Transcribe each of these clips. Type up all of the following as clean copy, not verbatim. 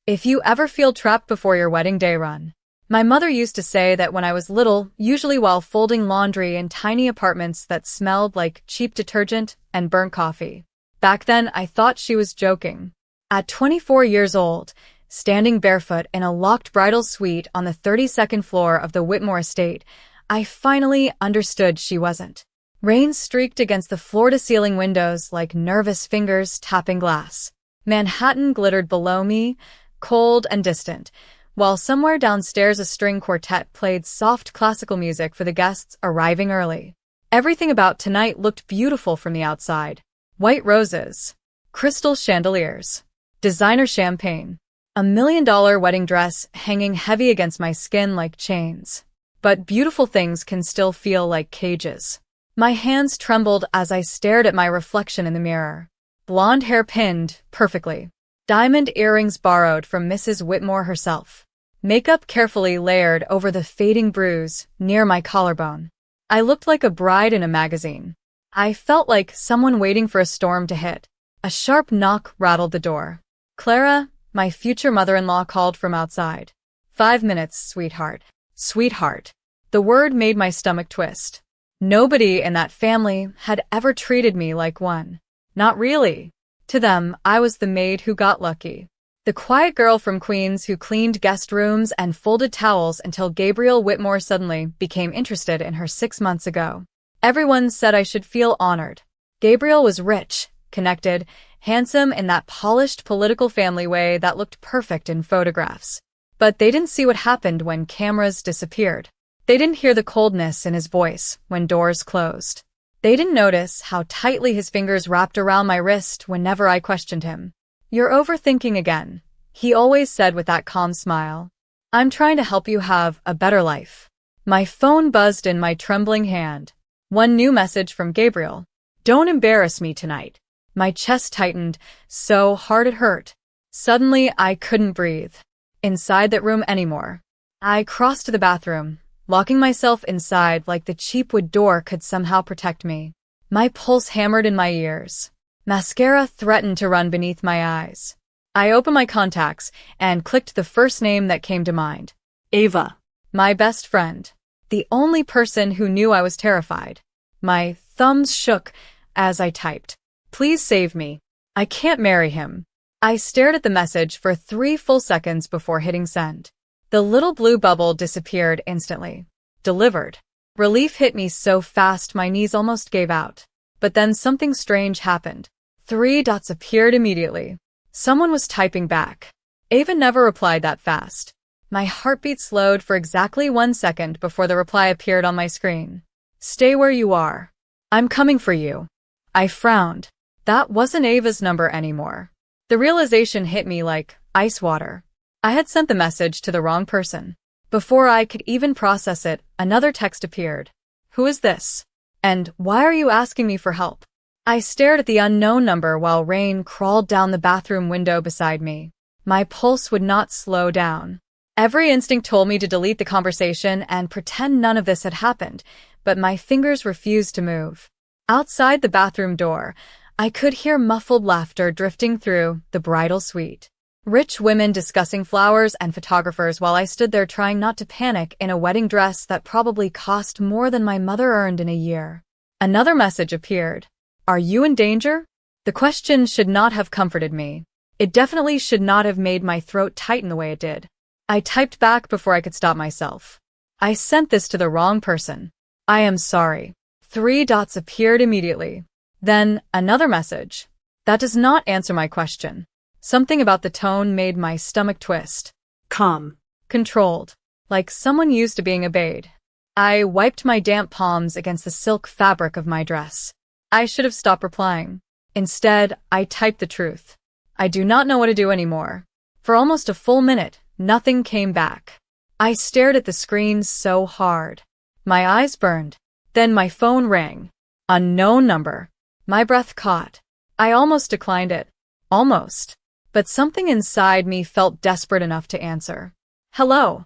If you ever feel trapped before your wedding day, run. My mother used to say that when I was little, usually while folding laundry in tiny apartments that smelled like cheap detergent and burnt coffee. Back then, I thought she was joking. At 24 years old, standing barefoot in a locked bridal suite on the 32nd floor of the Whitmore estate, I finally understood she wasn't. Rain streaked against the floor-to-ceiling windows like nervous fingers tapping glass. Manhattan glittered below me, cold and distant, while somewhere downstairs a string quartet played soft classical music for the guests arriving early. Everything about tonight looked beautiful from the outside. White roses, crystal chandeliers, designer champagne, $1 million wedding dress hanging heavy against my skin like chains. But beautiful things can still feel like cages. My hands trembled as I stared at my reflection in the mirror. Blonde hair pinned perfectly. Diamond earrings borrowed from Mrs. Whitmore herself. Makeup carefully layered over the fading bruise near my collarbone. I looked like a bride in a magazine. I felt like someone waiting for a storm to hit. A sharp knock rattled the door. Clara, my future mother-in-law, called from outside. 5 minutes, sweetheart. Sweetheart. The word made my stomach twist. Nobody in that family had ever treated me like one. Not really. To them, I was the maid who got lucky. The quiet girl from Queens who cleaned guest rooms and folded towels until Gabriel Whitmore suddenly became interested in her 6 months ago. Everyone said I should feel honored. Gabriel was rich, connected, handsome in that polished political family way that looked perfect in photographs. But they didn't see what happened when cameras disappeared. They didn't hear the coldness in his voice when doors closed. They didn't notice how tightly his fingers wrapped around my wrist whenever I questioned him. "You're overthinking again," he always said with that calm smile. "I'm trying to help you have a better life." My phone buzzed in my trembling hand. One new message from Gabriel. "Don't embarrass me tonight." My chest tightened so hard it hurt. Suddenly, I couldn't breathe inside that room anymore. I crossed to the bathroom, locking myself inside like the cheap wood door could somehow protect me. My pulse hammered in my ears. Mascara threatened to run beneath my eyes. I opened my contacts and clicked the first name that came to mind. Ava. My best friend. The only person who knew I was terrified. My thumbs shook as I typed. "Please save me. I can't marry him." I stared at the message for 3 full seconds before hitting send. The little blue bubble disappeared instantly. Delivered. Relief hit me so fast my knees almost gave out. But then something strange happened. 3 dots appeared immediately. Someone was typing back. Ava never replied that fast. My heartbeat slowed for exactly 1 second before the reply appeared on my screen. "Stay where you are. I'm coming for you." I frowned. That wasn't Ava's number anymore. The realization hit me like ice water. I had sent the message to the wrong person. Before I could even process it, another text appeared. "Who is this? And why are you asking me for help?" I stared at the unknown number while rain crawled down the bathroom window beside me. My pulse would not slow down. Every instinct told me to delete the conversation and pretend none of this had happened, but my fingers refused to move. Outside the bathroom door, I could hear muffled laughter drifting through the bridal suite. Rich women discussing flowers and photographers while I stood there trying not to panic in a wedding dress that probably cost more than my mother earned in a year. Another message appeared. "Are you in danger?" The question should not have comforted me. It definitely should not have made my throat tighten the way it did. I typed back before I could stop myself. "I sent this to the wrong person. I am sorry." 3 dots appeared immediately. Then another message. "That does not answer my question." Something about the tone made my stomach twist. "Calm. Controlled. Like someone used to being obeyed." I wiped my damp palms against the silk fabric of my dress. I should have stopped replying. Instead, I typed the truth. "I do not know what to do anymore." For almost a full minute, nothing came back. I stared at the screen so hard. My eyes burned. Then my phone rang. Unknown number. My breath caught. I almost declined it. Almost. But something inside me felt desperate enough to answer. "Hello."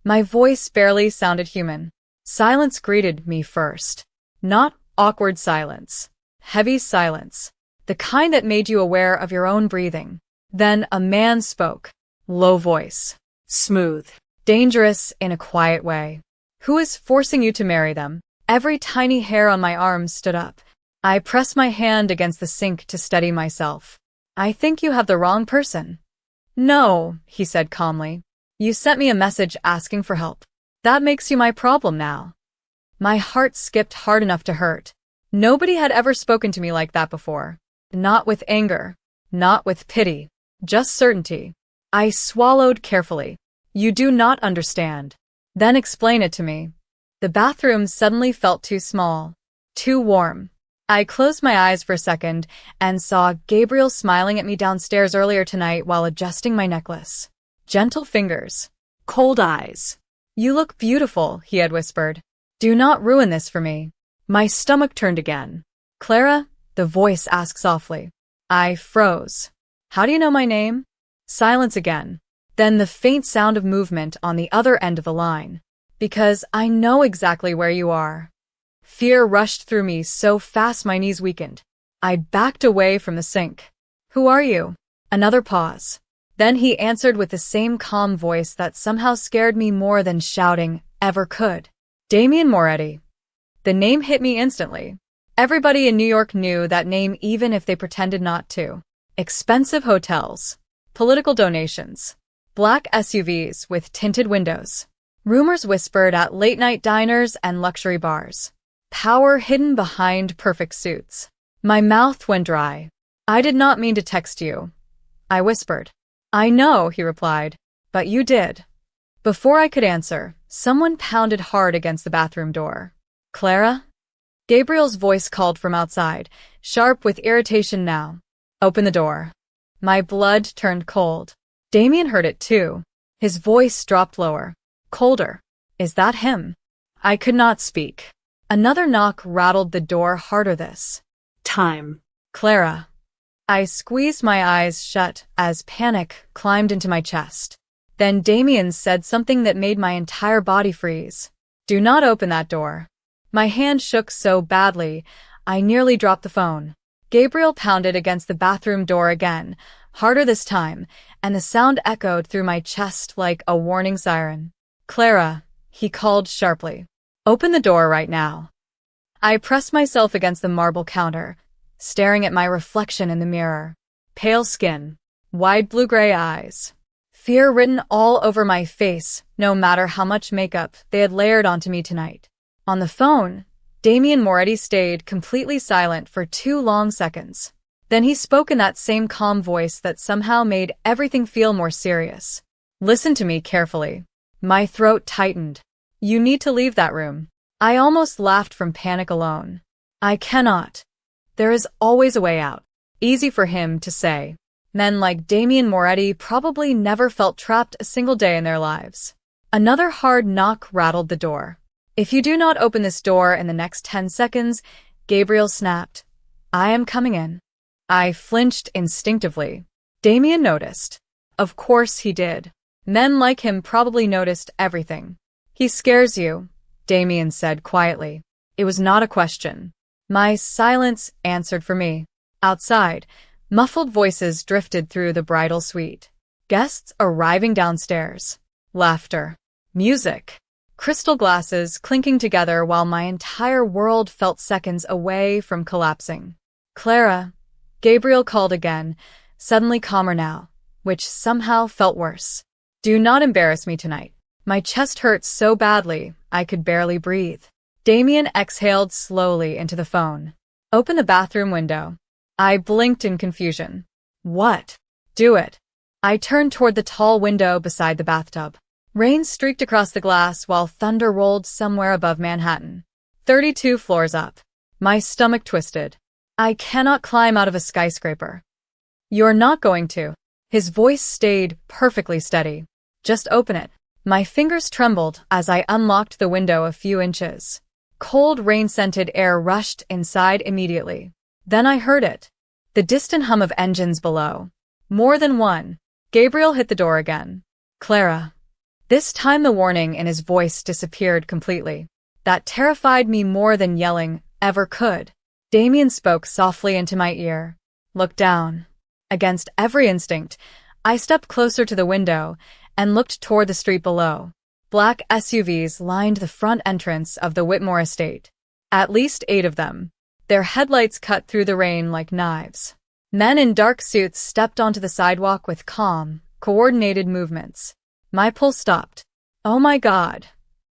My voice barely sounded human. Silence greeted me first. Not awkward silence. Heavy silence. The kind that made you aware of your own breathing. Then a man spoke. Low voice. Smooth. Dangerous in a quiet way. Who is forcing you to marry them? Every tiny hair on my arm stood up. I pressed my hand against the sink to steady myself. I think you have the wrong person. No, he said calmly. You sent me a message asking for help. That makes you my problem now. My heart skipped hard enough to hurt. Nobody had ever spoken to me like that before. Not with anger. Not with pity. Just certainty. I swallowed carefully. You do not understand. Then explain it to me. The bathroom suddenly felt too small. Too warm. I closed my eyes for a second and saw Gabriel smiling at me downstairs earlier tonight while adjusting my necklace. Gentle fingers. Cold eyes. You look beautiful, he had whispered. Do not ruin this for me. My stomach turned again. Clara, the voice asked softly. I froze. How do you know my name? Silence again. Then the faint sound of movement on the other end of the line. Because I know exactly where you are. Fear rushed through me so fast my knees weakened. I backed away from the sink. Who are you? Another pause. Then he answered with the same calm voice that somehow scared me more than shouting ever could. Damien Moretti. The name hit me instantly. Everybody in New York knew that name even if they pretended not to. Expensive hotels. Political donations. Black SUVs with tinted windows. Rumors whispered at late-night diners and luxury bars. Power hidden behind perfect suits. My mouth went dry. I did not mean to text you. I whispered. I know, he replied. But you did. Before I could answer, someone pounded hard against the bathroom door. Clara? Gabriel's voice called from outside, sharp with irritation now. Open the door. My blood turned cold. Damien heard it too. His voice dropped lower. Colder. Is that him? I could not speak. Another knock rattled the door harder this time. Clara. I squeezed my eyes shut as panic climbed into my chest. Then Damien said something that made my entire body freeze. Do not open that door. My hand shook so badly, I nearly dropped the phone. Gabriel pounded against the bathroom door again, harder this time, and the sound echoed through my chest like a warning siren. Clara, he called sharply. Open the door right now. I pressed myself against the marble counter, staring at my reflection in the mirror. Pale skin, wide blue-gray eyes. Fear written all over my face, no matter how much makeup they had layered onto me tonight. On the phone, Damien Moretti stayed completely silent for 2 long seconds. Then he spoke in that same calm voice that somehow made everything feel more serious. Listen to me carefully. My throat tightened. You need to leave that room. I almost laughed from panic alone. I cannot. There is always a way out. Easy for him to say. Men like Damien Moretti probably never felt trapped a single day in their lives. Another hard knock rattled the door. If you do not open this door in the next 10 seconds, Gabriel snapped. I am coming in. I flinched instinctively. Damien noticed. Of course he did. Men like him probably noticed everything. He scares you, Damien said quietly. It was not a question. My silence answered for me. Outside, muffled voices drifted through the bridal suite. Guests arriving downstairs. Laughter. Music. Crystal glasses clinking together while my entire world felt seconds away from collapsing. Clara, Gabriel called again, suddenly calmer now, which somehow felt worse. Do not embarrass me tonight. My chest hurt so badly, I could barely breathe. Damien exhaled slowly into the phone. Open the bathroom window. I blinked in confusion. What? Do it. I turned toward the tall window beside the bathtub. Rain streaked across the glass while thunder rolled somewhere above Manhattan. 32 floors up. My stomach twisted. I cannot climb out of a skyscraper. You're not going to. His voice stayed perfectly steady. Just open it. My fingers trembled as I unlocked the window a few inches. Cold rain-scented air rushed inside immediately. Then I heard it. The distant hum of engines below. More than one. Gabriel hit the door again. Clara. This time the warning in his voice disappeared completely. That terrified me more than yelling ever could. Damien spoke softly into my ear. Look down. Against every instinct, I stepped closer to the window and looked toward the street below. Black SUVs lined the front entrance of the Whitmore estate. At least 8 of them. Their headlights cut through the rain like knives. Men in dark suits stepped onto the sidewalk with calm, coordinated movements. My pulse stopped. "Oh my God."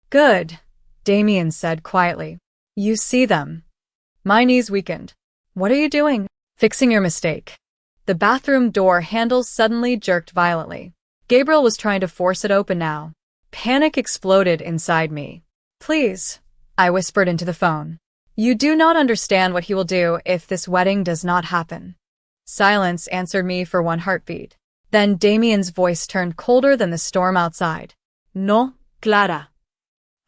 "Good," Damien said quietly. "You see them." My knees weakened. "What are you doing?" "Fixing your mistake." The bathroom door handle suddenly jerked violently. Gabriel was trying to force it open now. Panic exploded inside me. "Please," I whispered into the phone. "You do not understand what he will do if this wedding does not happen." Silence answered me for one heartbeat. Then Damien's voice turned colder than the storm outside. "No, Clara."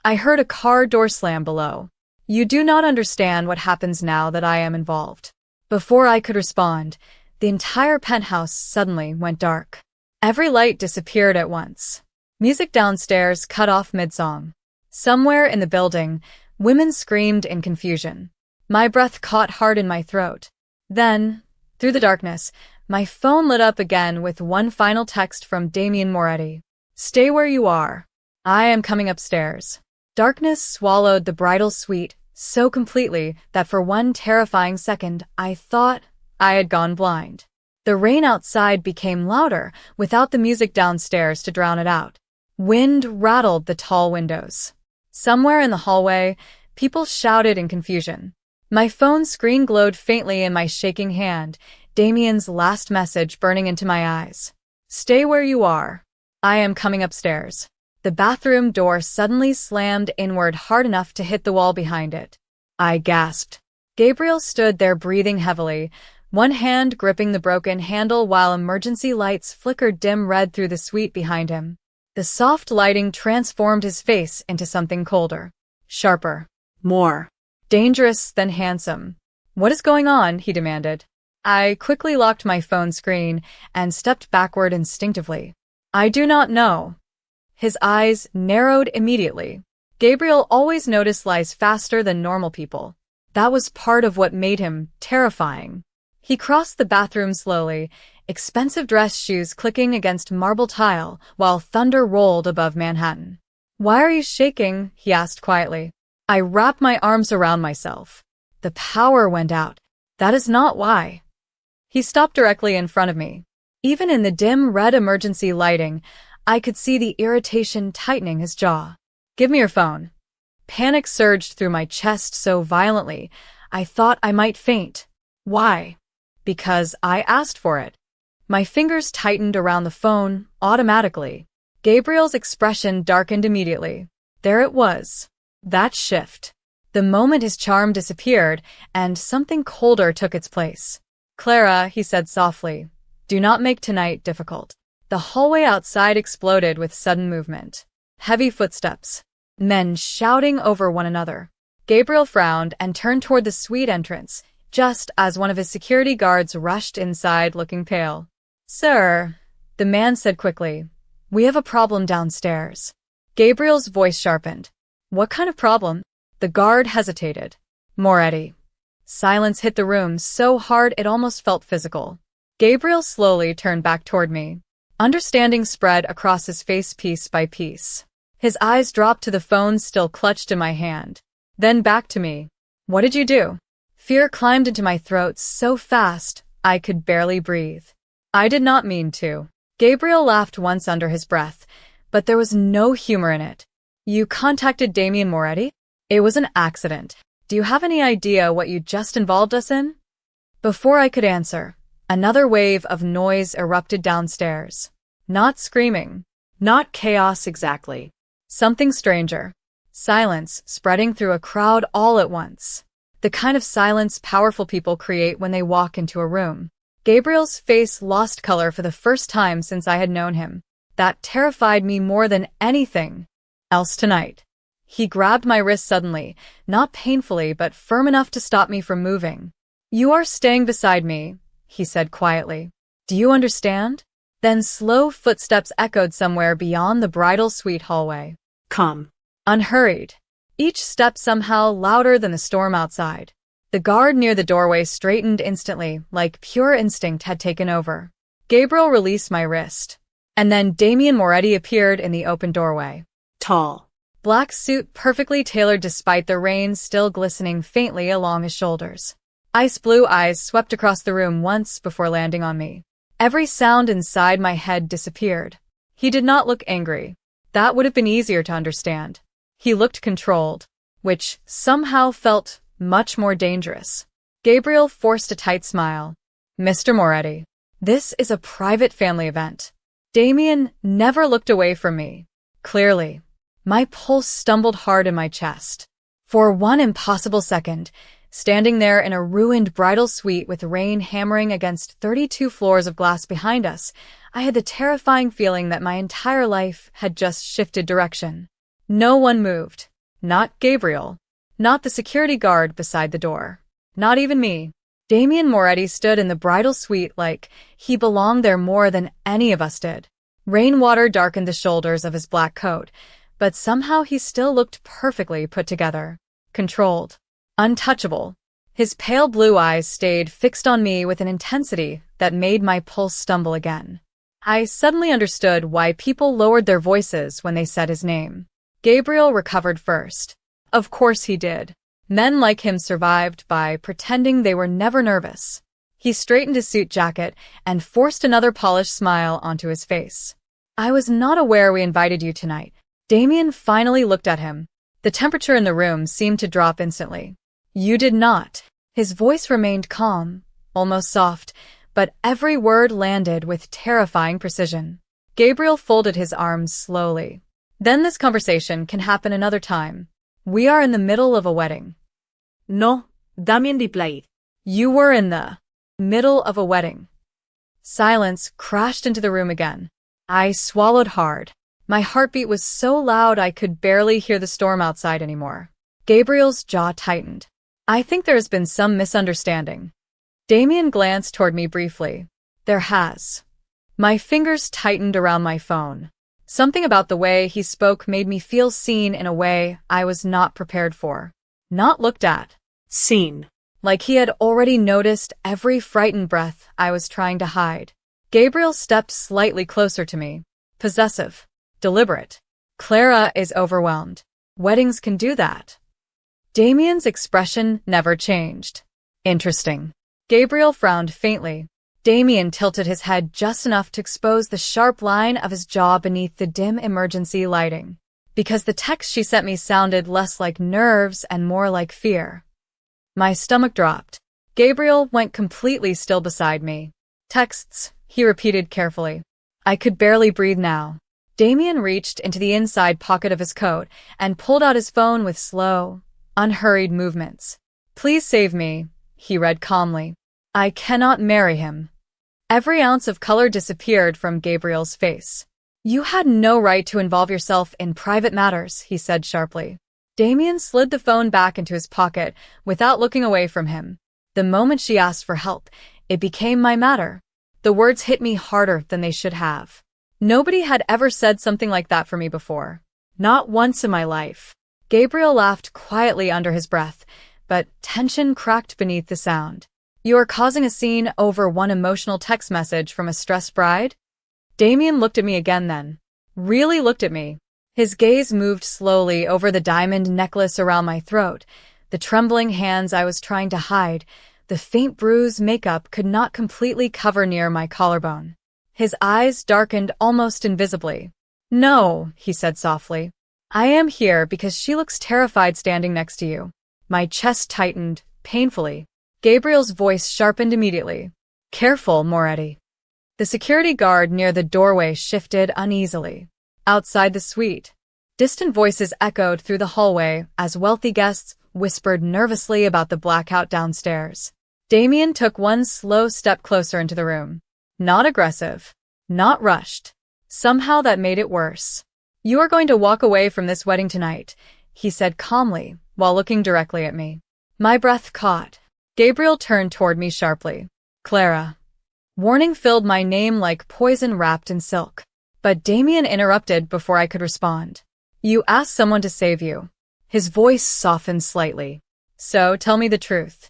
I heard a car door slam below. "You do not understand what happens now that I am involved." Before I could respond, the entire penthouse suddenly went dark. Every light disappeared at once. Music downstairs cut off mid-song. Somewhere in the building, women screamed in confusion. My breath caught hard in my throat. Then, through the darkness, my phone lit up again with one final text from Damien Moretti. "Stay where you are. I am coming upstairs." Darkness swallowed the bridal suite so completely that for one terrifying second I thought I had gone blind. The rain outside became louder without the music downstairs to drown it out. Wind rattled the tall windows. Somewhere in the hallway, people shouted in confusion. My phone screen glowed faintly in my shaking hand, Damien's last message burning into my eyes. "Stay where you are. I am coming upstairs." The bathroom door suddenly slammed inward hard enough to hit the wall behind it. I gasped. Gabriel stood there breathing heavily, one hand gripping the broken handle while emergency lights flickered dim red through the suite behind him. The soft lighting transformed his face into something colder, sharper, more dangerous than handsome. "What is going on?" he demanded. I quickly locked my phone screen and stepped backward instinctively. "I do not know." His eyes narrowed immediately. Gabriel always noticed lies faster than normal people. That was part of what made him terrifying. He crossed the bathroom slowly, expensive dress shoes clicking against marble tile while thunder rolled above Manhattan. "Why are you shaking?" he asked quietly. I wrapped my arms around myself. "The power went out." "That is not why." He stopped directly in front of me. Even in the dim red emergency lighting, I could see the irritation tightening his jaw. "Give me your phone." Panic surged through my chest so violently, I thought I might faint. "Why?" "Because I asked for it." My fingers tightened around the phone, automatically. Gabriel's expression darkened immediately. There it was. That shift. The moment his charm disappeared, and something colder took its place. "Clara," he said softly, "do not make tonight difficult." The hallway outside exploded with sudden movement. Heavy footsteps. Men shouting over one another. Gabriel frowned and turned toward the suite entrance, just as one of his security guards rushed inside looking pale. "Sir," the man said quickly, "we have a problem downstairs." Gabriel's voice sharpened. "What kind of problem?" The guard hesitated. "Moretti." Silence hit the room so hard it almost felt physical. Gabriel slowly turned back toward me. Understanding spread across his face piece by piece. His eyes dropped to the phone still clutched in my hand. Then back to me. "What did you do?" Fear climbed into my throat so fast, I could barely breathe. "I did not mean to." Gabriel laughed once under his breath, but there was no humor in it. "You contacted Damien Moretti?" "It was an accident. Do you have any idea what you just involved us in?" Before I could answer, another wave of noise erupted downstairs. Not screaming. Not chaos exactly. Something stranger. Silence spreading through a crowd all at once. The kind of silence powerful people create when they walk into a room. Gabriel's face lost color for the first time since I had known him. That terrified me more than anything else tonight. He grabbed my wrist suddenly, not painfully but firm enough to stop me from moving. "You are staying beside me," he said quietly. "Do you understand?" Then slow footsteps echoed somewhere beyond the bridal suite hallway. "Come." Unhurried. Each step somehow louder than the storm outside. The guard near the doorway straightened instantly, like pure instinct had taken over. Gabriel released my wrist. And then Damien Moretti appeared in the open doorway. Tall. Black suit perfectly tailored despite the rain still glistening faintly along his shoulders. Ice blue eyes swept across the room once before landing on me. Every sound inside my head disappeared. He did not look angry. That would have been easier to understand. He looked controlled, which somehow felt much more dangerous. Gabriel forced a tight smile. Mr. Moretti, this is a private family event. Damien never looked away from me. Clearly, my pulse stumbled hard in my chest. For one impossible second, standing there in a ruined bridal suite with rain hammering against 32 floors of glass behind us, I had the terrifying feeling that my entire life had just shifted direction. No one moved. Not Gabriel. Not the security guard beside the door. Not even me. Damien Moretti stood in the bridal suite like he belonged there more than any of us did. Rainwater darkened the shoulders of his black coat, but somehow he still looked perfectly put together. Controlled. Untouchable. His pale blue eyes stayed fixed on me with an intensity that made my pulse stumble again. I suddenly understood why people lowered their voices when they said his name. Gabriel recovered first. Of course he did. Men like him survived by pretending they were never nervous. He straightened his suit jacket and forced another polished smile onto his face. I was not aware we invited you tonight. Damien finally looked at him. The temperature in the room seemed to drop instantly. You did not. His voice remained calm, almost soft, but every word landed with terrifying precision. Gabriel folded his arms slowly. Then this conversation can happen another time. We are in the middle of a wedding. No, Damien replied. You were in the middle of a wedding. Silence crashed into the room again. I swallowed hard. My heartbeat was so loud I could barely hear the storm outside anymore. Gabriel's jaw tightened. I think there has been some misunderstanding. Damien glanced toward me briefly. There has. My fingers tightened around my phone. Something about the way he spoke made me feel seen in a way I was not prepared for. Not looked at. Seen. Like he had already noticed every frightened breath I was trying to hide. Gabriel stepped slightly closer to me. Possessive. Deliberate. Clara is overwhelmed. Weddings can do that. Damien's expression never changed. Interesting. Gabriel frowned faintly. Damien tilted his head just enough to expose the sharp line of his jaw beneath the dim emergency lighting. Because the text she sent me sounded less like nerves and more like fear. My stomach dropped. Gabriel went completely still beside me. Texts, he repeated carefully. I could barely breathe now. Damien reached into the inside pocket of his coat and pulled out his phone with slow, unhurried movements. Please save me, he read calmly. I cannot marry him. Every ounce of color disappeared from Gabriel's face. You had no right to involve yourself in private matters, he said sharply. Damien slid the phone back into his pocket without looking away from him. The moment she asked for help, it became my matter. The words hit me harder than they should have. Nobody had ever said something like that for me before. Not once in my life. Gabriel laughed quietly under his breath, but tension cracked beneath the sound. You are causing a scene over one emotional text message from a stressed bride? Damien looked at me again then. Really looked at me. His gaze moved slowly over the diamond necklace around my throat, the trembling hands I was trying to hide, the faint bruise makeup could not completely cover near my collarbone. His eyes darkened almost invisibly. No, he said softly. I am here because she looks terrified standing next to you. My chest tightened, painfully. Gabriel's voice sharpened immediately. Careful, Moretti. The security guard near the doorway shifted uneasily. Outside the suite, distant voices echoed through the hallway as wealthy guests whispered nervously about the blackout downstairs. Damien took one slow step closer into the room. Not aggressive. Not rushed. Somehow that made it worse. You are going to walk away from this wedding tonight, he said calmly, while looking directly at me. My breath caught. Gabriel turned toward me sharply. Clara. Warning filled my name like poison wrapped in silk. But Damien interrupted before I could respond. You asked someone to save you. His voice softened slightly. So tell me the truth.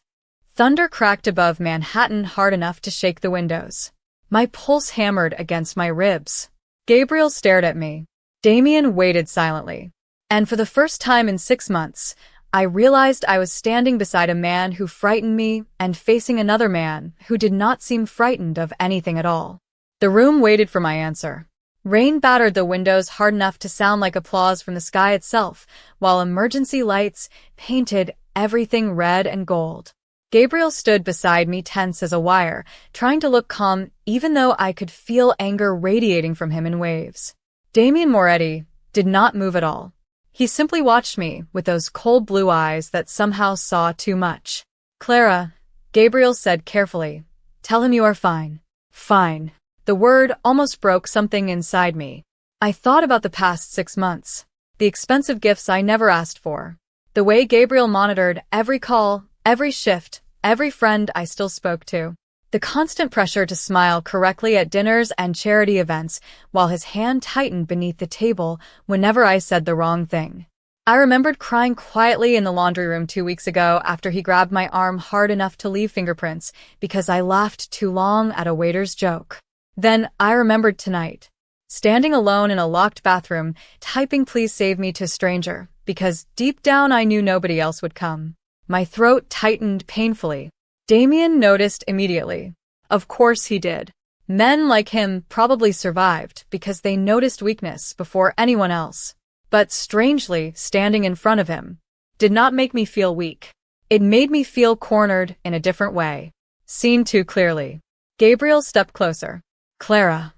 Thunder cracked above Manhattan hard enough to shake the windows. My pulse hammered against my ribs. Gabriel stared at me. Damien waited silently. And for the first time in 6 months, I realized I was standing beside a man who frightened me and facing another man who did not seem frightened of anything at all. The room waited for my answer. Rain battered the windows hard enough to sound like applause from the sky itself, while emergency lights painted everything red and gold. Gabriel stood beside me tense as a wire, trying to look calm even though I could feel anger radiating from him in waves. Damien Moretti did not move at all. He simply watched me with those cold blue eyes that somehow saw too much. "Clara," Gabriel said carefully, "tell him you are fine." Fine. The word almost broke something inside me. I thought about the past 6 months, the expensive gifts I never asked for, the way Gabriel monitored every call, every shift, every friend I still spoke to, the constant pressure to smile correctly at dinners and charity events while his hand tightened beneath the table whenever I said the wrong thing. I remembered crying quietly in the laundry room 2 weeks ago after he grabbed my arm hard enough to leave fingerprints because I laughed too long at a waiter's joke. Then I remembered tonight, standing alone in a locked bathroom, typing "please save me" to a stranger, because deep down I knew nobody else would come. My throat tightened painfully. Damien noticed immediately. Of course he did. Men like him probably survived because they noticed weakness before anyone else. But strangely, standing in front of him did not make me feel weak. It made me feel cornered in a different way. Seen too clearly. Gabriel stepped closer. "Clara."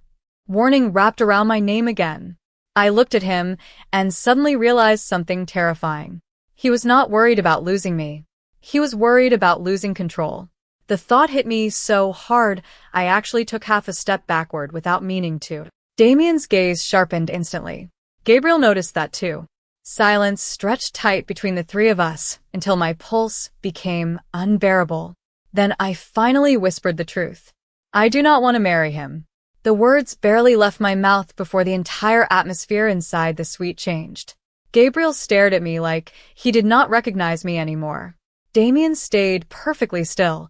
Warning wrapped around my name again. I looked at him and suddenly realized something terrifying. He was not worried about losing me. He was worried about losing control. The thought hit me so hard, I actually took half a step backward without meaning to. Damien's gaze sharpened instantly. Gabriel noticed that too. Silence stretched tight between the three of us until my pulse became unbearable. Then I finally whispered the truth. "I do not want to marry him." The words barely left my mouth before the entire atmosphere inside the suite changed. Gabriel stared at me like he did not recognize me anymore. Damien stayed perfectly still,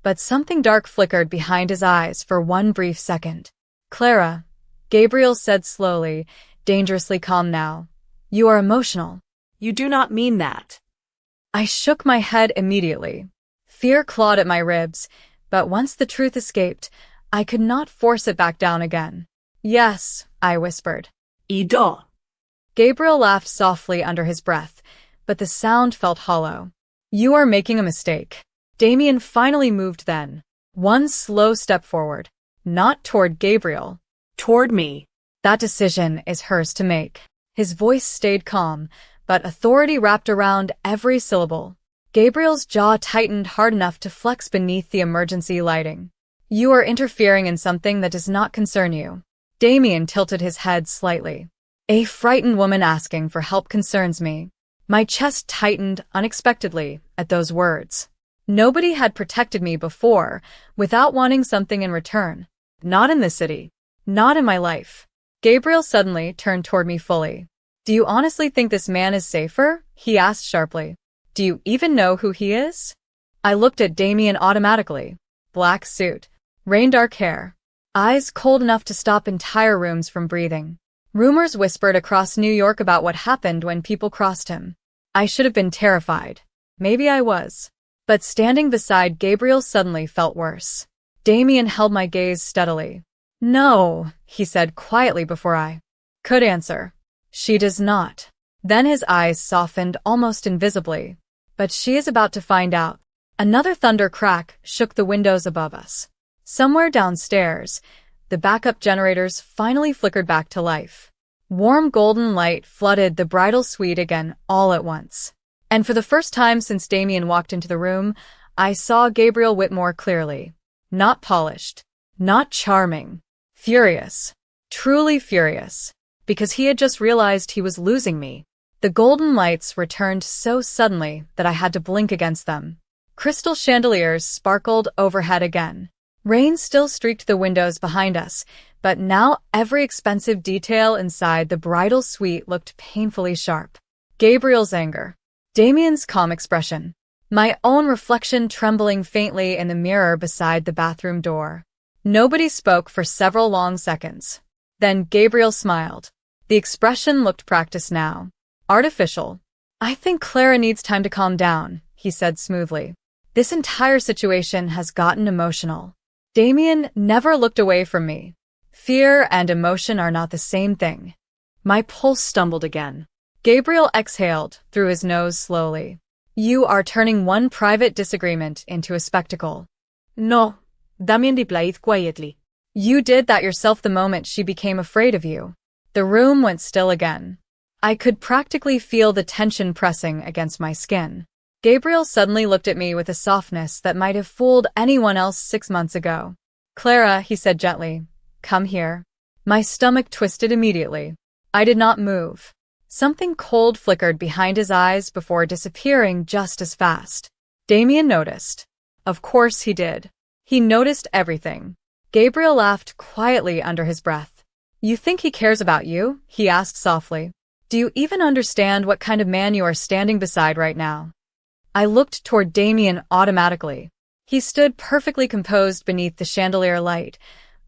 but something dark flickered behind his eyes for one brief second. "Clara," Gabriel said slowly, dangerously calm now, "you are emotional." You do not mean that. I shook my head immediately. Fear clawed at my ribs, but once the truth escaped, I could not force it back down again. "Yes," I whispered. Ido. Gabriel laughed softly under his breath, but the sound felt hollow. "You are making a mistake." Damien finally moved then. One slow step forward. Not toward Gabriel. Toward me. "That decision is hers to make." His voice stayed calm, but authority wrapped around every syllable. Gabriel's jaw tightened hard enough to flex beneath the emergency lighting. "You are interfering in something that does not concern you." Damien tilted his head slightly. "A frightened woman asking for help concerns me." My chest tightened unexpectedly at those words. Nobody had protected me before without wanting something in return. Not in this city. Not in my life. Gabriel suddenly turned toward me fully. "Do you honestly think this man is safer?" he asked sharply. "Do you even know who he is?" I looked at Damien automatically. Black suit. Rain dark hair. Eyes cold enough to stop entire rooms from breathing. Rumors whispered across New York about what happened when people crossed him. I should have been terrified. Maybe I was. But standing beside Gabriel suddenly felt worse. Damien held my gaze steadily. "No," he said quietly before I could answer. "She does not." Then his eyes softened almost invisibly. "But she is about to find out." Another thunder crack shook the windows above us. Somewhere downstairs, the backup generators finally flickered back to life. Warm golden light flooded the bridal suite again all at once. And for the first time since Damien walked into the room, I saw Gabriel Whitmore clearly. Not polished. Not charming. Furious. Truly furious. Because he had just realized he was losing me. The golden lights returned so suddenly that I had to blink against them. Crystal chandeliers sparkled overhead again. Rain still streaked the windows behind us, but now every expensive detail inside the bridal suite looked painfully sharp. Gabriel's anger. Damien's calm expression. My own reflection trembling faintly in the mirror beside the bathroom door. Nobody spoke for several long seconds. Then Gabriel smiled. The expression looked practiced now. Artificial. I think Clara needs time to calm down, he said smoothly. This entire situation has gotten emotional. Damien never looked away from me. Fear and emotion are not the same thing. My pulse stumbled again. Gabriel exhaled through his nose slowly. You are turning one private disagreement into a spectacle. No, Damien replied quietly. You did that yourself the moment she became afraid of you. The room went still again. I could practically feel the tension pressing against my skin. Gabriel suddenly looked at me with a softness that might have fooled anyone else 6 months ago. Clara, he said gently, come here. My stomach twisted immediately. I did not move. Something cold flickered behind his eyes before disappearing just as fast. Damien noticed. Of course he did. He noticed everything. Gabriel laughed quietly under his breath. You think he cares about you? He asked softly. Do you even understand what kind of man you are standing beside right now? I looked toward Damien automatically. He stood perfectly composed beneath the chandelier light,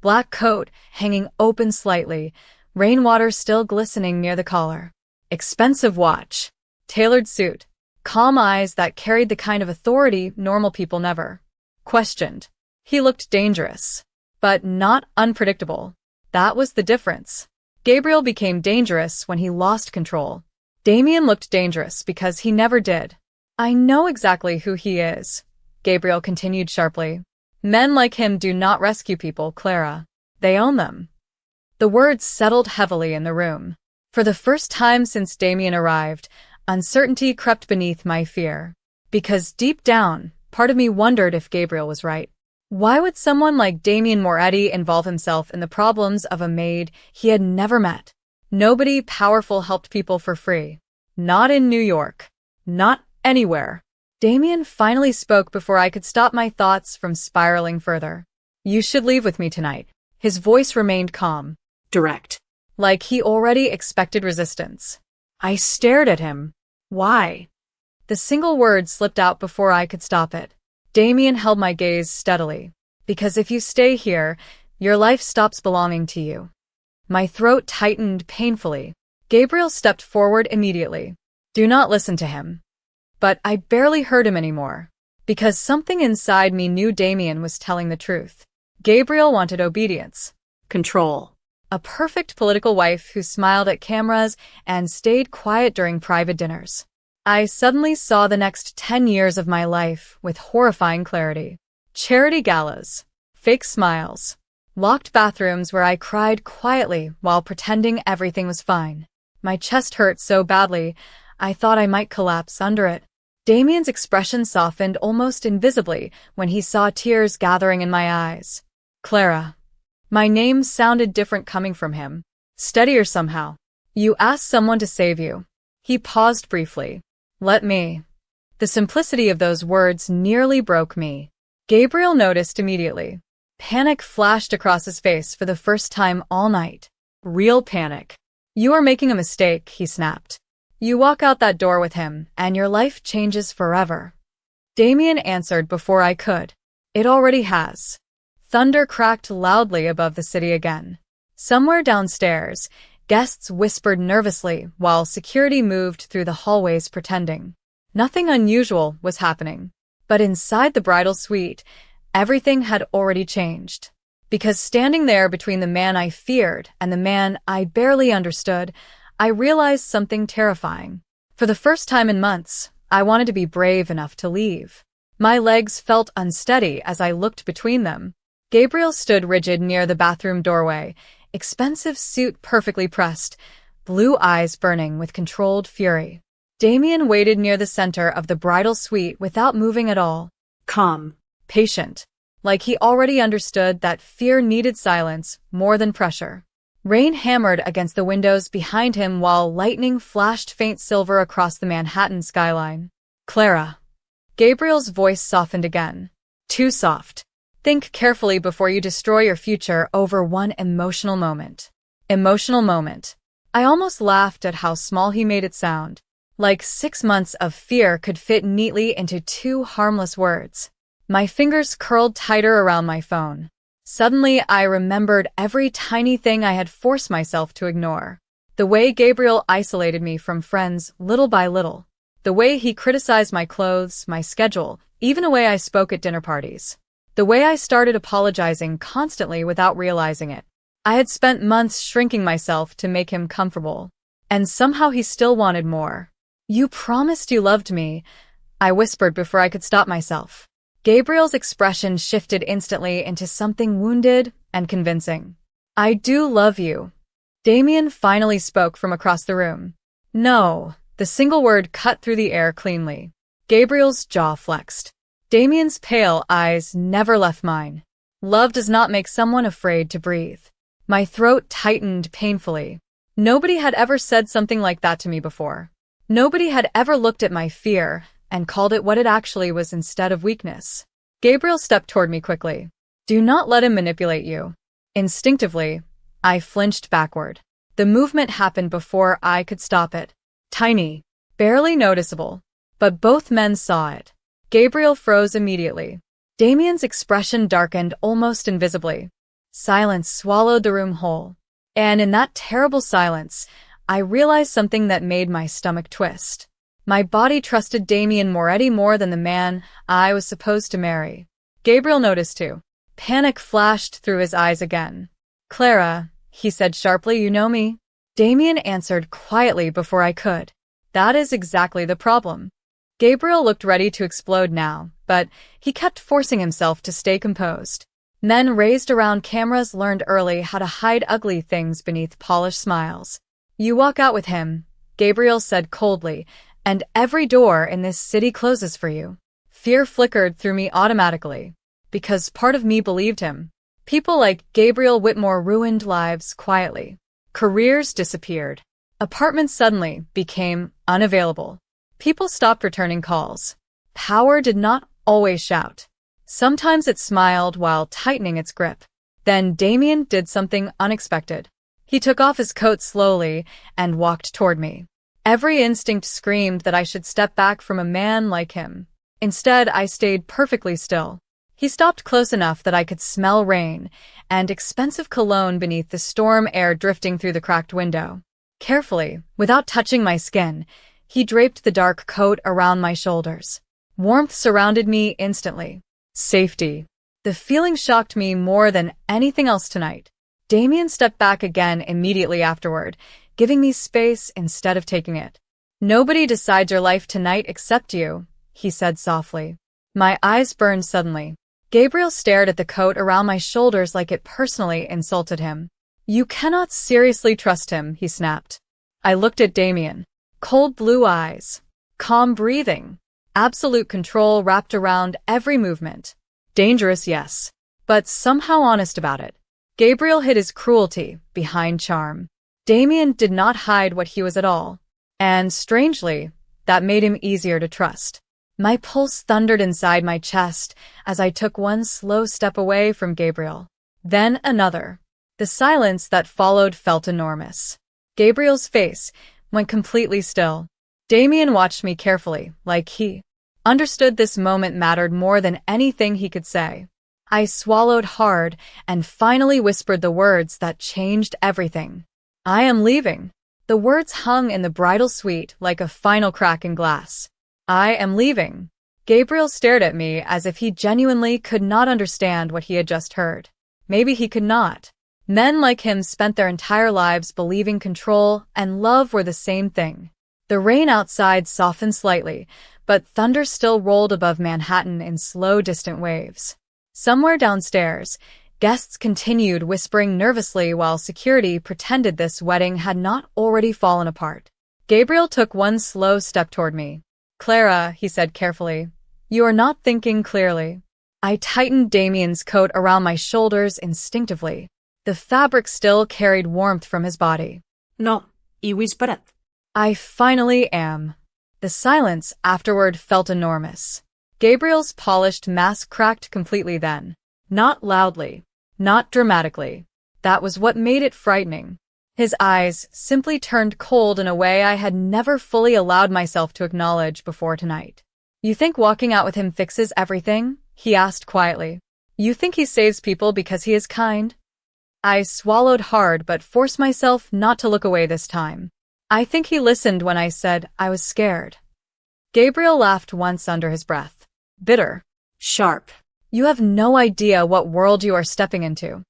black coat hanging open slightly, rainwater still glistening near the collar. Expensive watch, tailored suit, calm eyes that carried the kind of authority normal people never questioned. He looked dangerous, but not unpredictable. That was the difference. Gabriel became dangerous when he lost control. Damien looked dangerous because he never did. I know exactly who he is, Gabriel continued sharply. Men like him do not rescue people, Clara. They own them. The words settled heavily in the room. For the first time since Damien arrived, uncertainty crept beneath my fear. Because deep down, part of me wondered if Gabriel was right. Why would someone like Damien Moretti involve himself in the problems of a maid he had never met? Nobody powerful helped people for free. Not in New York. Not anywhere. Damien finally spoke before I could stop my thoughts from spiraling further. You should leave with me tonight. His voice remained calm. Direct. Like he already expected resistance. I stared at him. Why? The single word slipped out before I could stop it. Damien held my gaze steadily. Because if you stay here, your life stops belonging to you. My throat tightened painfully. Gabriel stepped forward immediately. Do not listen to him. But I barely heard him anymore. Because something inside me knew Damien was telling the truth. Gabriel wanted obedience. Control. A perfect political wife who smiled at cameras and stayed quiet during private dinners. I suddenly saw the next 10 years of my life with horrifying clarity. Charity galas, fake smiles, locked bathrooms where I cried quietly while pretending everything was fine. My chest hurt so badly, I thought I might collapse under it. Damien's expression softened almost invisibly when he saw tears gathering in my eyes. Clara. My name sounded different coming from him. Steadier somehow. You asked someone to save you. He paused briefly. Let me. The simplicity of those words nearly broke me. Gabriel noticed immediately. Panic flashed across his face for the first time all night. Real panic. You are making a mistake, he snapped. You walk out that door with him, and your life changes forever. Damien answered before I could. It already has. Thunder cracked loudly above the city again. Somewhere downstairs, guests whispered nervously while security moved through the hallways pretending. Nothing unusual was happening. But inside the bridal suite, everything had already changed. Because standing there between the man I feared and the man I barely understood, I realized something terrifying. For the first time in months, I wanted to be brave enough to leave. My legs felt unsteady as I looked between them. Gabriel stood rigid near the bathroom doorway, expensive suit perfectly pressed, blue eyes burning with controlled fury. Damien waited near the center of the bridal suite without moving at all. Calm. Patient. Like he already understood that fear needed silence more than pressure. Rain hammered against the windows behind him while lightning flashed faint silver across the Manhattan skyline. Clara. Gabriel's voice softened again. Too soft. Think carefully before you destroy your future over one emotional moment. Emotional moment. I almost laughed at how small he made it sound. Like 6 months of fear could fit neatly into 2 harmless words. My fingers curled tighter around my phone. Suddenly, I remembered every tiny thing I had forced myself to ignore. The way Gabriel isolated me from friends little by little. The way he criticized my clothes, my schedule, even the way I spoke at dinner parties. The way I started apologizing constantly without realizing it. I had spent months shrinking myself to make him comfortable. And somehow he still wanted more. "You promised you loved me," I whispered before I could stop myself. Gabriel's expression shifted instantly into something wounded and convincing. "I do love you." Damien finally spoke from across the room. "No." The single word cut through the air cleanly. Gabriel's jaw flexed. Damien's pale eyes never left mine. Love does not make someone afraid to breathe. My throat tightened painfully. Nobody had ever said something like that to me before. Nobody had ever looked at my fear and called it what it actually was instead of weakness. Gabriel stepped toward me quickly. "Do not let him manipulate you." Instinctively, I flinched backward. The movement happened before I could stop it. Tiny, barely noticeable, but both men saw it. Gabriel froze immediately. Damien's expression darkened almost invisibly. Silence swallowed the room whole. And in that terrible silence, I realized something that made my stomach twist. My body trusted Damien Moretti more than the man I was supposed to marry. Gabriel noticed too. Panic flashed through his eyes again. "Clara," he said sharply, "you know me?" Damien answered quietly before I could. "That is exactly the problem." Gabriel looked ready to explode now, but he kept forcing himself to stay composed. Men raised around cameras learned early how to hide ugly things beneath polished smiles. "You walk out with him," Gabriel said coldly, "and every door in this city closes for you." Fear flickered through me automatically, because part of me believed him. People like Gabriel Whitmore ruined lives quietly. Careers disappeared. Apartments suddenly became unavailable. People stopped returning calls. Power did not always shout. Sometimes it smiled while tightening its grip. Then Damien did something unexpected. He took off his coat slowly and walked toward me. Every instinct screamed that I should step back from a man like him. Instead, I stayed perfectly still. He stopped close enough that I could smell rain and expensive cologne beneath the storm air drifting through the cracked window. Carefully, without touching my skin, he draped the dark coat around my shoulders. Warmth surrounded me instantly. Safety. The feeling shocked me more than anything else tonight. Damien stepped back again immediately afterward, giving me space instead of taking it. "Nobody decides your life tonight except you," he said softly. My eyes burned suddenly. Gabriel stared at the coat around my shoulders like it personally insulted him. "You cannot seriously trust him," he snapped. I looked at Damien. Cold blue eyes. Calm breathing. Absolute control wrapped around every movement. Dangerous, yes, but somehow honest about it. Gabriel hid his cruelty behind charm. Damien did not hide what he was at all. And strangely, that made him easier to trust. My pulse thundered inside my chest as I took one slow step away from Gabriel. Then another. The silence that followed felt enormous. Gabriel's face went completely still. Damien watched me carefully, like he understood this moment mattered more than anything he could say. I swallowed hard and finally whispered the words that changed everything. "I am leaving." The words hung in the bridal suite like a final crack in glass. "I am leaving." Gabriel stared at me as if he genuinely could not understand what he had just heard. Maybe he could not. Men like him spent their entire lives believing control and love were the same thing. The rain outside softened slightly, but thunder still rolled above Manhattan in slow, distant waves. Somewhere downstairs, guests continued whispering nervously while security pretended this wedding had not already fallen apart. Gabriel took one slow step toward me. "Clara," he said carefully, "you are not thinking clearly." I tightened Damien's coat around my shoulders instinctively. The fabric still carried warmth from his body. "No, y whispered." "I finally am." The silence afterward felt enormous. Gabriel's polished mask cracked completely then. Not loudly. Not dramatically. That was what made it frightening. His eyes simply turned cold in a way I had never fully allowed myself to acknowledge before tonight. "You think walking out with him fixes everything?" he asked quietly. You think he saves people because he is kind? I swallowed hard but forced myself not to look away this time. I think he listened when I said I was scared. Gabriel laughed once under his breath. Bitter. Sharp. You have no idea what world you are stepping into.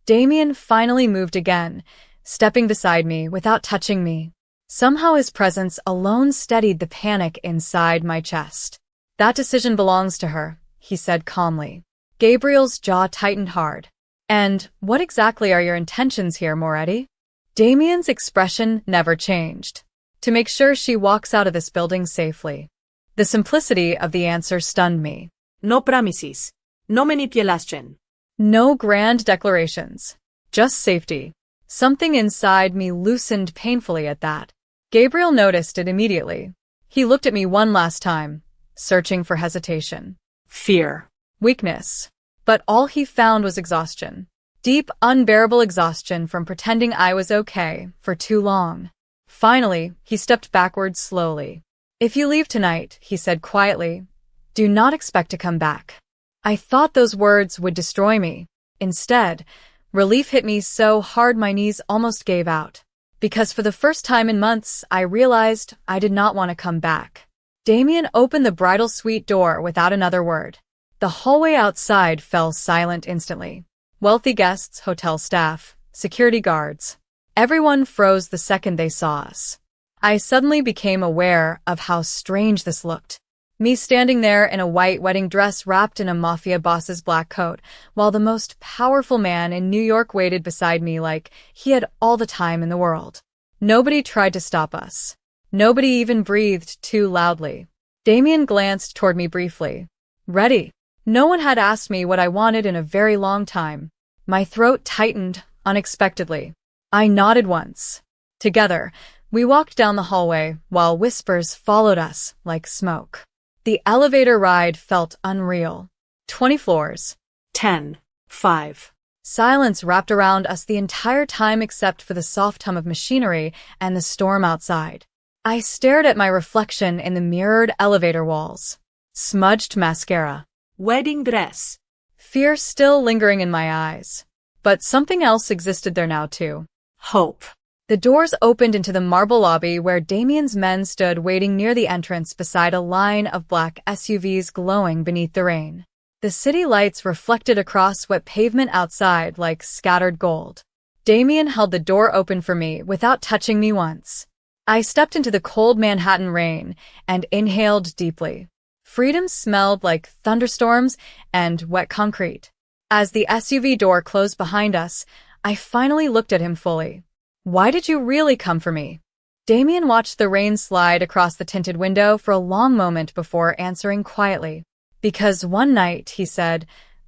Damien finally moved again, stepping beside me without touching me. Somehow his presence alone steadied the panic inside my chest. That decision belongs to her, he said calmly. Gabriel's jaw tightened hard. And what exactly are your intentions here, Moretti? Damien's expression never changed. To make sure she walks out of this building safely. The simplicity of the answer stunned me. No promises. No manipulation. No grand declarations. Just safety. Something inside me loosened painfully at that. Gabriel noticed it immediately. He looked at me one last time, searching for hesitation. Fear. Weakness. But all he found was exhaustion. Deep, unbearable exhaustion from pretending I was okay for too long. Finally, he stepped backwards slowly. If you leave tonight, he said quietly, do not expect to come back. I thought those words would destroy me. Instead, relief hit me so hard my knees almost gave out. Because for the first time in months, I realized I did not want to come back. Damien opened the bridal suite door without another word. The hallway outside fell silent instantly. Wealthy guests, hotel staff, security guards. Everyone froze the second they saw us. I suddenly became aware of how strange this looked. Me standing there in a white wedding dress wrapped in a Mafia Boss's black coat, while the most powerful man in New York waited beside me like he had all the time in the world. Nobody tried to stop us. Nobody even breathed too loudly. Damien glanced toward me briefly. Ready. No one had asked me what I wanted in a very long time. My throat tightened unexpectedly. I nodded once. Together, we walked down the hallway while whispers followed us like smoke. The elevator ride felt unreal. 20 floors. 10. 5. Silence wrapped around us the entire time except for the soft hum of machinery and the storm outside. I stared at my reflection in the mirrored elevator walls. Smudged mascara. Wedding dress. Fear still lingering in my eyes. But something else existed there now too. Hope. The doors opened into the marble lobby where Damien's men stood waiting near the entrance beside a line of black SUVs glowing beneath the rain. The city lights reflected across wet pavement outside like scattered gold. Damien held the door open for me without touching me once. I stepped into the cold Manhattan rain and inhaled deeply. Freedom smelled like thunderstorms and wet concrete. As the SUV door closed behind us, I finally looked at him fully. Why did you really come for me? Damien watched the rain slide across the tinted window for a long moment before answering quietly. Because one night, he said,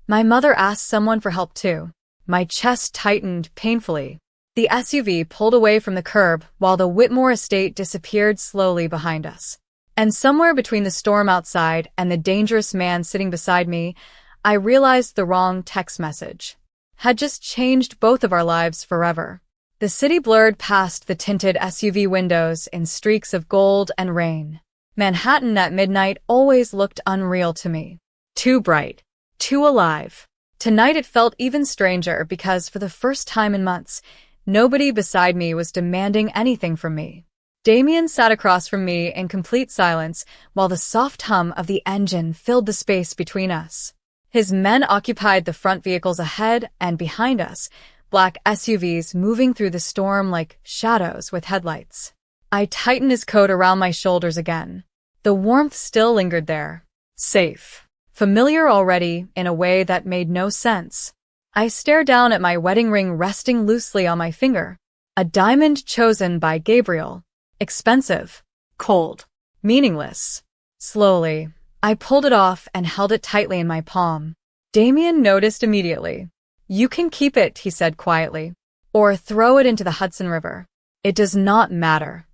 my mother asked someone for help too. My chest tightened painfully. The SUV pulled away from the curb while the Whitmore estate disappeared slowly behind us. And somewhere between the storm outside and the dangerous man sitting beside me, I realized the wrong text message had just changed both of our lives forever. The city blurred past the tinted SUV windows in streaks of gold and rain. Manhattan at midnight always looked unreal to me. Too bright. Too alive. Tonight it felt even stranger because for the first time in months, nobody beside me was demanding anything from me. Damien sat across from me in complete silence while the soft hum of the engine filled the space between us. His men occupied the front vehicles ahead and behind us, black SUVs moving through the storm like shadows with headlights. I tightened his coat around my shoulders again. The warmth still lingered there. Safe. Familiar already in a way that made no sense. I stared down at my wedding ring resting loosely on my finger. A diamond chosen by Gabriel. Expensive. Cold. Meaningless. Slowly, I pulled it off and held it tightly in my palm. Damien noticed immediately. You can keep it, he said quietly. Or throw it into the Hudson River. It does not matter.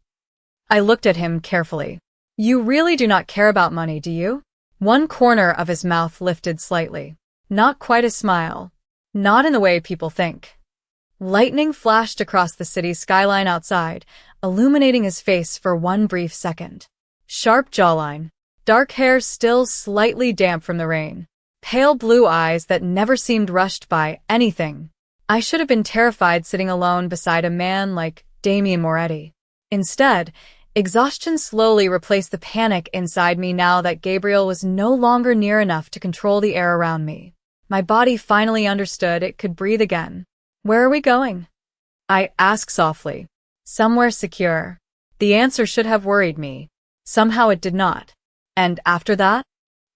I looked at him carefully. You really do not care about money, do you? One corner of his mouth lifted slightly. Not quite a smile. Not in the way people think. Lightning flashed across the city skyline outside, illuminating his face for one brief second. Sharp jawline. Dark hair still slightly damp from the rain. pale blue eyes that never seemed rushed by anything. I should have been terrified sitting alone beside a man like Damien Moretti. Instead, exhaustion slowly replaced the panic inside me now that Gabriel was no longer near enough to control the air around me. My body finally understood it could breathe again. "Where are we going?" I asked softly. "Somewhere secure." The answer should have worried me. Somehow it did not. "And after that?"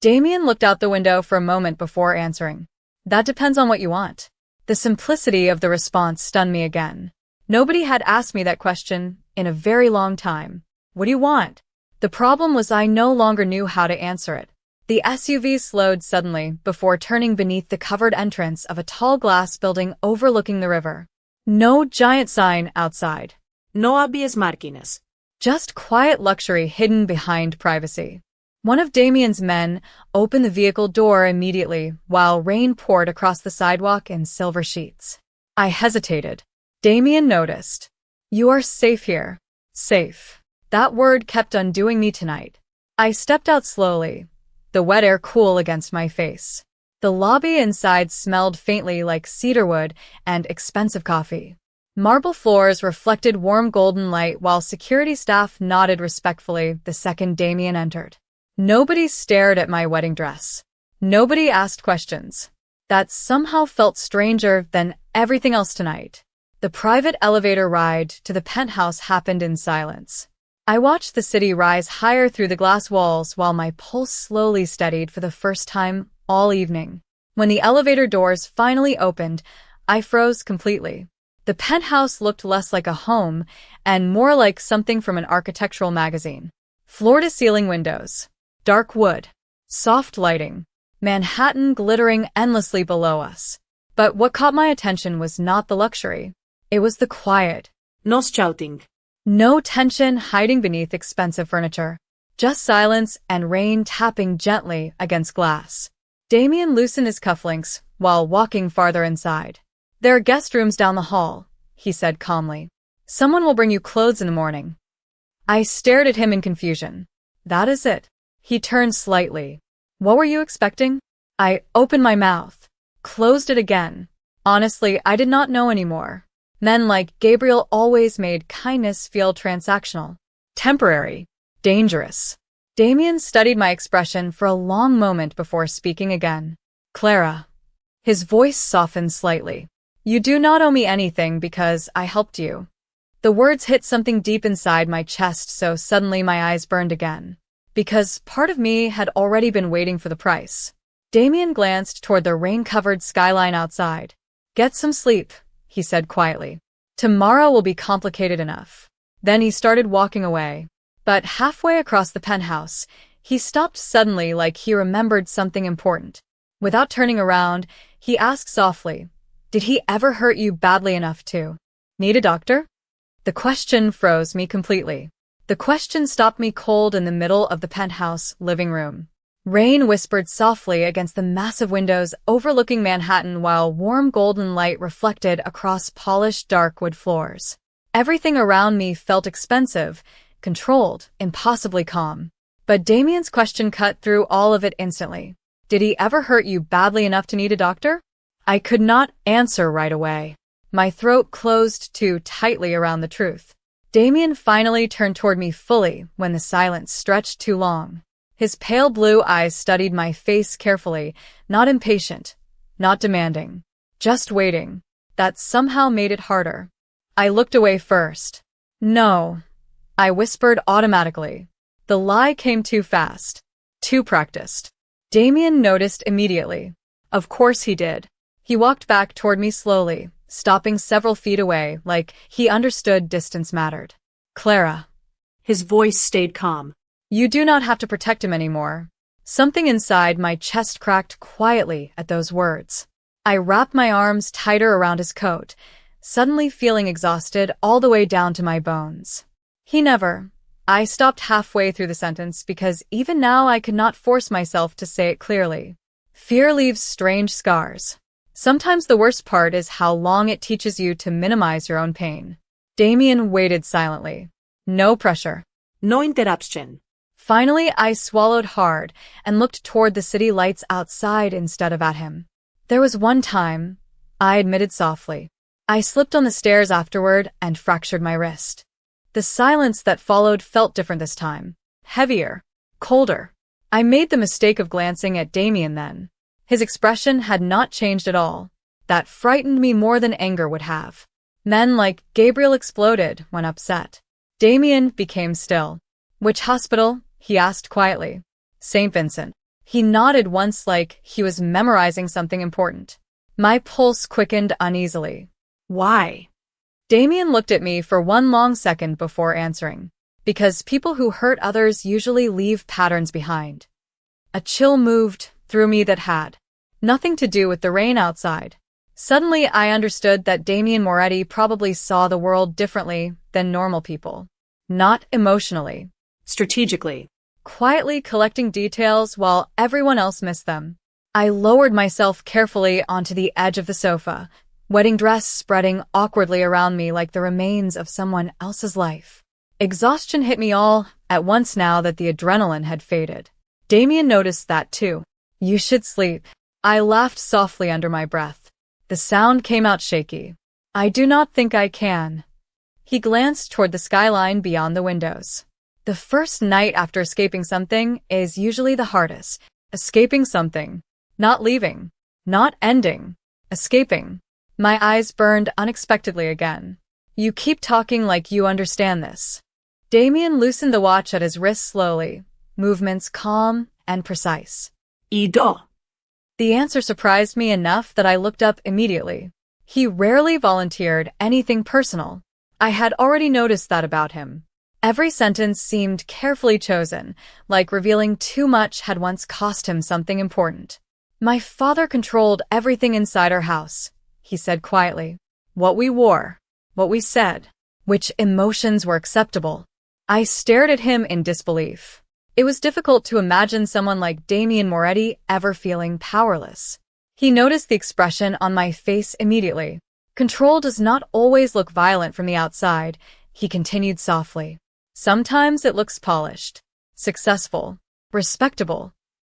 Damien looked out the window for a moment before answering. "That depends on what you want." The simplicity of the response stunned me again. Nobody had asked me that question in a very long time. "What do you want?" The problem was I no longer knew how to answer it. The SUV slowed suddenly before turning beneath the covered entrance of a tall glass building overlooking the river. No giant sign outside. No obvious markings. Just quiet luxury hidden behind privacy. One of Damien's men opened the vehicle door immediately while rain poured across the sidewalk in silver sheets. I hesitated. Damien noticed. "You are safe here." Safe. That word kept undoing me tonight. I stepped out slowly, the wet air cool against my face. The lobby inside smelled faintly like cedarwood and expensive coffee. Marble floors reflected warm golden light while security staff nodded respectfully the second Damien entered. Nobody stared at my wedding dress. Nobody asked questions. That somehow felt stranger than everything else tonight. The private elevator ride to the penthouse happened in silence. I watched the city rise higher through the glass walls while my pulse slowly steadied for the first time all evening. When the elevator doors finally opened, I froze completely. The penthouse looked less like a home and more like something from an architectural magazine. Floor-to-ceiling windows, dark wood, soft lighting, Manhattan glittering endlessly below us. But what caught my attention was not the luxury. It was the quiet. No shouting. No tension hiding beneath expensive furniture. Just silence and rain tapping gently against glass. Damien loosened his cufflinks while walking farther inside. "There are guest rooms down the hall," he said calmly. "Someone will bring you clothes in the morning." I stared at him in confusion. "That is it." He turned slightly. "What were you expecting?" I opened my mouth, closed it again. Honestly, I did not know anymore. Men like Gabriel always made kindness feel transactional, temporary, dangerous. Damien studied my expression for a long moment before speaking again. "Clara." His voice softened slightly. "You do not owe me anything because I helped you." The words hit something deep inside my chest, so suddenly my eyes burned again. Because part of me had already been waiting for the price. Damien glanced toward the rain-covered skyline outside. "Get some sleep," he said quietly. "Tomorrow will be complicated enough." Then he started walking away. But halfway across the penthouse, he stopped suddenly like he remembered something important. Without turning around, he asked softly, "Did he ever hurt you badly enough to need a doctor?" The question froze me completely. The question stopped me cold in the middle of the penthouse living room. Rain whispered softly against the massive windows overlooking Manhattan while warm golden light reflected across polished dark wood floors. Everything around me felt expensive, controlled, impossibly calm. But Damien's question cut through all of it instantly. "Did he ever hurt you badly enough to need a doctor?" I could not answer right away. My throat closed too tightly around the truth. Damien finally turned toward me fully when the silence stretched too long. His pale blue eyes studied my face carefully, not impatient, not demanding, just waiting. That somehow made it harder. I looked away first. "No," I whispered automatically. The lie came too fast, too practiced. Damien noticed immediately. Of course he did. He walked back toward me slowly, stopping several feet away, like he understood distance mattered. "Clara." His voice stayed calm. "You do not have to protect him anymore." Something inside my chest cracked quietly at those words. I wrapped my arms tighter around his coat, suddenly feeling exhausted all the way down to my bones. "He never." I stopped halfway through the sentence because even now I could not force myself to say it clearly. Fear leaves strange scars. Sometimes the worst part is how long it teaches you to minimize your own pain. Damien waited silently. No pressure. No interruption. Finally, I swallowed hard and looked toward the city lights outside instead of at him. There was one time, I admitted softly. I slipped on the stairs afterward and fractured my wrist. The silence that followed felt different this time. Heavier. Colder. I made the mistake of glancing at Damien then. His expression had not changed at all. That frightened me more than anger would have. Men like Gabriel exploded when upset. Damien became still. Which hospital? He asked quietly. St. Vincent. He nodded once like he was memorizing something important. My pulse quickened uneasily. Why? Damien looked at me for one long second before answering. Because people who hurt others usually leave patterns behind. A chill moved through me that had nothing to do with the rain outside. Suddenly, I understood that Damien Moretti probably saw the world differently than normal people. Not emotionally. Strategically. Quietly collecting details while everyone else missed them. I lowered myself carefully onto the edge of the sofa, wedding dress spreading awkwardly around me like the remains of someone else's life. Exhaustion hit me all at once now that the adrenaline had faded. Damien noticed that too. You should sleep. I laughed softly under my breath. The sound came out shaky. I do not think I can. He glanced toward the skyline beyond the windows. The first night after escaping something is usually the hardest. Escaping something. Not leaving. Not ending. Escaping. My eyes burned unexpectedly again. You keep talking like you understand this. Damien loosened the watch at his wrist slowly, movements calm and precise. Ido. The answer surprised me enough that I looked up immediately. He rarely volunteered anything personal. I had already noticed that about him. Every sentence seemed carefully chosen, like revealing too much had once cost him something important. My father controlled everything inside our house, he said quietly. What we wore, what we said, which emotions were acceptable. I stared at him in disbelief. It was difficult to imagine someone like Damien Moretti ever feeling powerless. He noticed the expression on my face immediately. Control does not always look violent from the outside, he continued softly. Sometimes it looks polished, successful, respectable.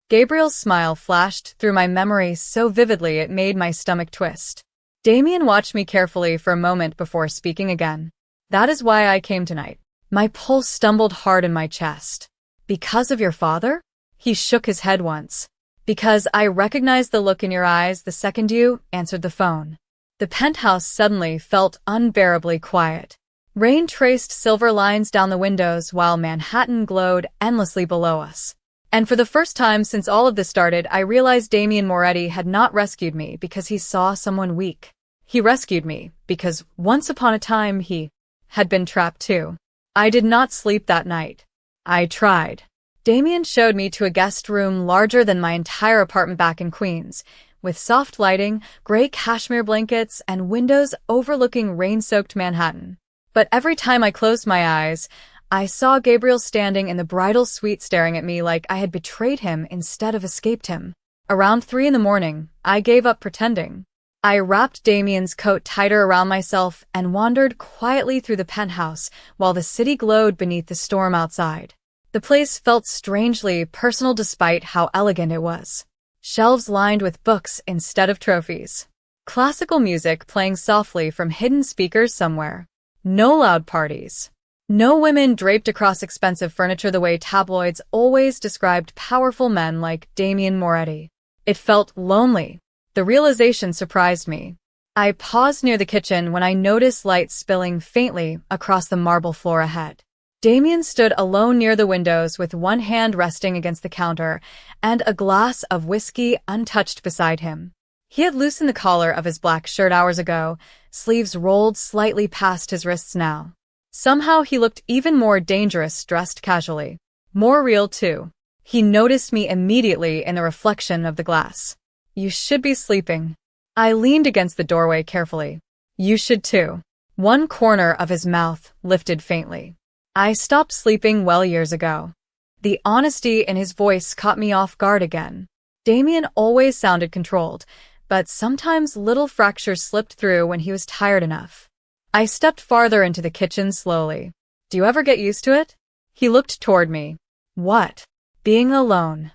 Gabriel's smile flashed through my memory so vividly it made my stomach twist. Damien watched me carefully for a moment before speaking again. That is why I came tonight. My pulse stumbled hard in my chest. Because of your father? He shook his head once. Because I recognized the look in your eyes the second you answered the phone. The penthouse suddenly felt unbearably quiet. Rain traced silver lines down the windows while Manhattan glowed endlessly below us. And for the first time since all of this started, I realized Damien Moretti had not rescued me because he saw someone weak. He rescued me because once upon a time he had been trapped too. I did not sleep that night. I tried. Damien showed me to a guest room larger than my entire apartment back in Queens, with soft lighting, gray cashmere blankets, and windows overlooking rain-soaked Manhattan. But every time I closed my eyes, I saw Gabriel standing in the bridal suite staring at me like I had betrayed him instead of escaped him. Around 3 a.m, I gave up pretending. I wrapped Damien's coat tighter around myself and wandered quietly through the penthouse while the city glowed beneath the storm outside. The place felt strangely personal despite how elegant it was. Shelves lined with books instead of trophies. Classical music playing softly from hidden speakers somewhere. No loud parties. No women draped across expensive furniture the way tabloids always described powerful men like Damien Moretti. It felt lonely. The realization surprised me. I paused near the kitchen when I noticed light spilling faintly across the marble floor ahead. Damien stood alone near the windows with one hand resting against the counter and a glass of whiskey untouched beside him. He had loosened the collar of his black shirt hours ago, sleeves rolled slightly past his wrists now. Somehow he looked even more dangerous dressed casually. More real too. He noticed me immediately in the reflection of the glass. You should be sleeping. I leaned against the doorway carefully. You should too. One corner of his mouth lifted faintly. I stopped sleeping well years ago. The honesty in his voice caught me off guard again. Damien always sounded controlled, but sometimes little fractures slipped through when he was tired enough. I stepped farther into the kitchen slowly. Do you ever get used to it? He looked toward me. What? Being alone.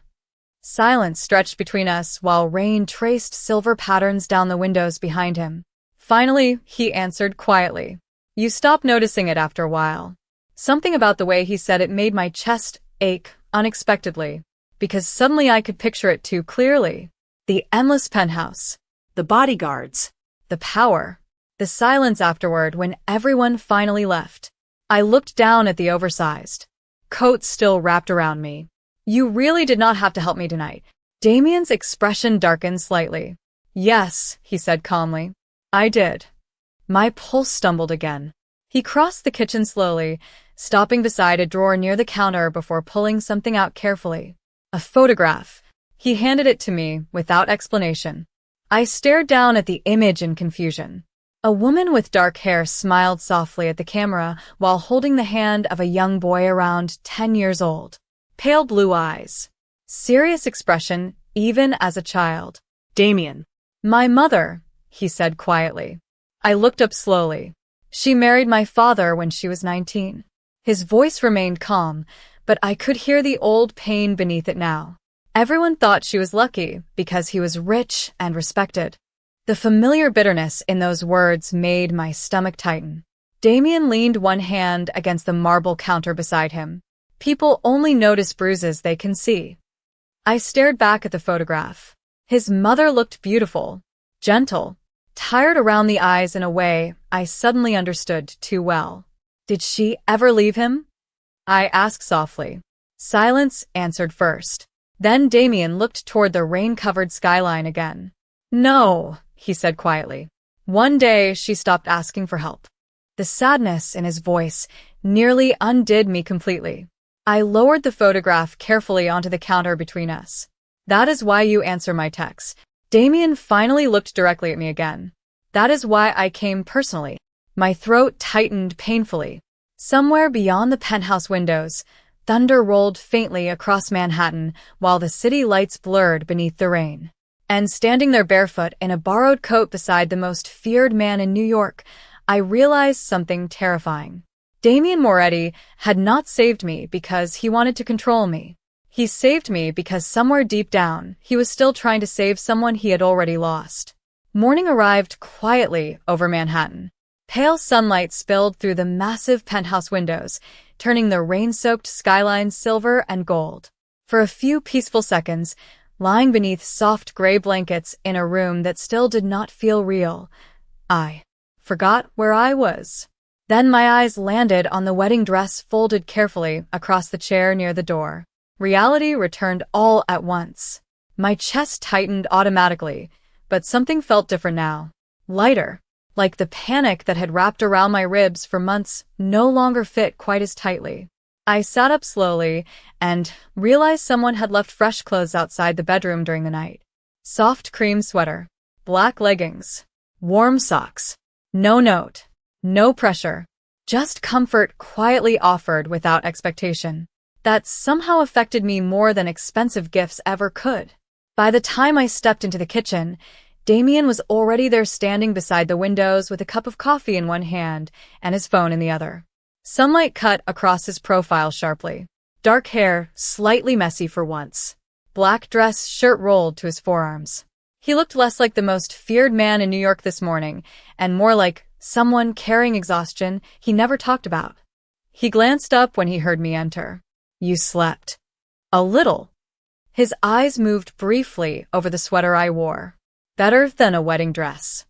Silence stretched between us while rain traced silver patterns down the windows behind him. Finally, he answered quietly. You stop noticing it after a while. Something about the way he said it made my chest ache unexpectedly, because suddenly I could picture it too clearly. The endless penthouse. The bodyguards. The power. The silence afterward when everyone finally left. I looked down at the oversized coat still wrapped around me. You really did not have to help me tonight. Damien's expression darkened slightly. Yes, he said calmly. I did. My pulse stumbled again. He crossed the kitchen slowly, stopping beside a drawer near the counter before pulling something out carefully. A photograph. He handed it to me without explanation. I stared down at the image in confusion. A woman with dark hair smiled softly at the camera while holding the hand of a young boy around 10 years old. Pale blue eyes. Serious expression, even as a child. Damien. My mother, he said quietly. I looked up slowly. She married my father when she was 19. His voice remained calm, but I could hear the old pain beneath it now. Everyone thought she was lucky because he was rich and respected. The familiar bitterness in those words made my stomach tighten. Damien leaned one hand against the marble counter beside him. People only notice bruises they can see. I stared back at the photograph. His mother looked beautiful, gentle, tired around the eyes in a way I suddenly understood too well. Did she ever leave him? I asked softly. Silence answered first. Then Damien looked toward the rain-covered skyline again. No, he said quietly. One day she stopped asking for help. The sadness in his voice nearly undid me completely. I lowered the photograph carefully onto the counter between us. That is why you answer my texts. Damien finally looked directly at me again. That is why I came personally. My throat tightened painfully. Somewhere beyond the penthouse windows, thunder rolled faintly across Manhattan while the city lights blurred beneath the rain. And standing there barefoot in a borrowed coat beside the most feared man in New York, I realized something terrifying. Damien Moretti had not saved me because he wanted to control me. He saved me because somewhere deep down, he was still trying to save someone he had already lost. Morning arrived quietly over Manhattan. Pale sunlight spilled through the massive penthouse windows, turning the rain-soaked skyline silver and gold. For a few peaceful seconds, lying beneath soft gray blankets in a room that still did not feel real, I forgot where I was. Then my eyes landed on the wedding dress folded carefully across the chair near the door. Reality returned all at once. My chest tightened automatically, but something felt different now. Lighter, like the panic that had wrapped around my ribs for months no longer fit quite as tightly. I sat up slowly and realized someone had left fresh clothes outside the bedroom during the night. Soft cream sweater, black leggings, warm socks. No note, no pressure, just comfort quietly offered without expectation. That somehow affected me more than expensive gifts ever could. By the time I stepped into the kitchen, Damien was already there standing beside the windows with a cup of coffee in one hand and his phone in the other. Sunlight cut across his profile sharply. Dark hair, slightly messy for once. Black dress shirt rolled to his forearms. He looked less like the most feared man in New York this morning, and more like someone carrying exhaustion he never talked about. He glanced up when he heard me enter. You slept. A little. His eyes moved briefly over the sweater I wore. Better than a wedding dress.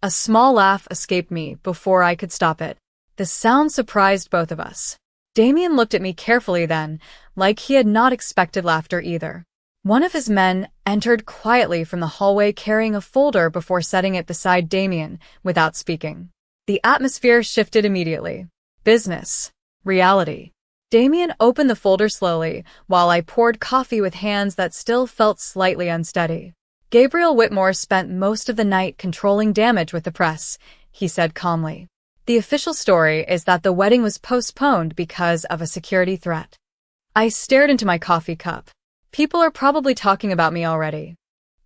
A small laugh escaped me before I could stop it. The sound surprised both of us. Damien looked at me carefully then, like he had not expected laughter either. One of his men entered quietly from the hallway carrying a folder before setting it beside Damien without speaking. The atmosphere shifted immediately. Business. Reality. Damien opened the folder slowly while I poured coffee with hands that still felt slightly unsteady. Gabriel Whitmore spent most of the night controlling damage with the press, he said calmly. The official story is that the wedding was postponed because of a security threat. I stared into my coffee cup. People are probably talking about me already.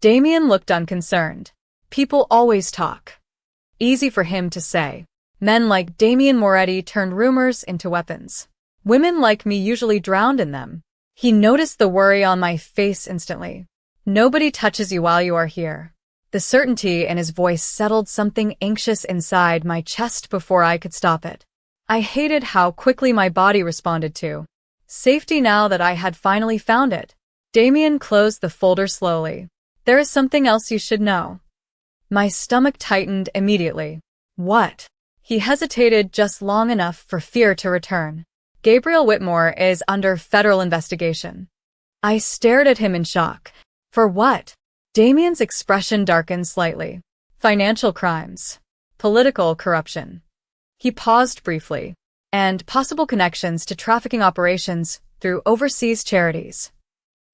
Damien looked unconcerned. People always talk. Easy for him to say. Men like Damien Moretti turned rumors into weapons. Women like me usually drowned in them. He noticed the worry on my face instantly. Nobody touches you while you are here. The certainty in his voice settled something anxious inside my chest before I could stop it. I hated how quickly my body responded to safety now that I had finally found it. Damien closed the folder slowly. There is something else you should know. My stomach tightened immediately. What? He hesitated just long enough for fear to return. Gabriel Whitmore is under federal investigation. I stared at him in shock. For what? Damien's expression darkened slightly. Financial crimes. Political corruption. He paused briefly. And possible connections to trafficking operations through overseas charities.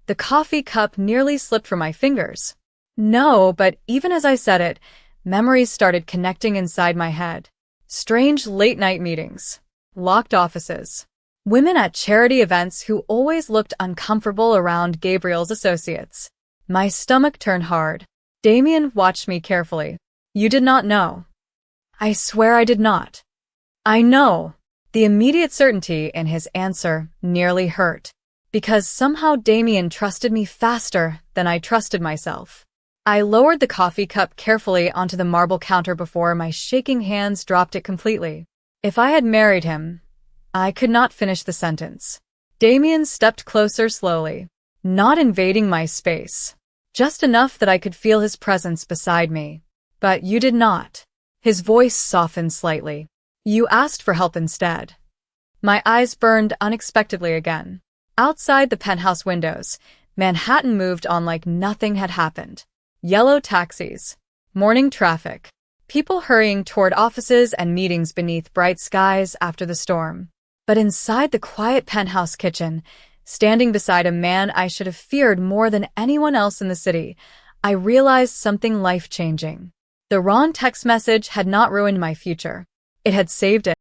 The coffee cup nearly slipped from my fingers. No, but even as I said it, memories started connecting inside my head. Strange late-night meetings. Locked offices. Women at charity events who always looked uncomfortable around Gabriel's associates. My stomach turned hard. Damien watched me carefully. You did not know. I swear I did not. I know. The immediate certainty in his answer nearly hurt. Because somehow Damien trusted me faster than I trusted myself. I lowered the coffee cup carefully onto the marble counter before my shaking hands dropped it completely. If I had married him, I could not finish the sentence. Damien stepped closer slowly, not invading my space, just enough that I could feel his presence beside me. But you did not. His voice softened slightly. You asked for help instead. My eyes burned unexpectedly again. Outside the penthouse windows, Manhattan moved on like nothing had happened. Yellow taxis, morning traffic, people hurrying toward offices and meetings beneath bright skies after the storm. But inside the quiet penthouse kitchen, standing beside a man I should have feared more than anyone else in the city, I realized something life-changing. The Ron text message had not ruined my future. It had saved it.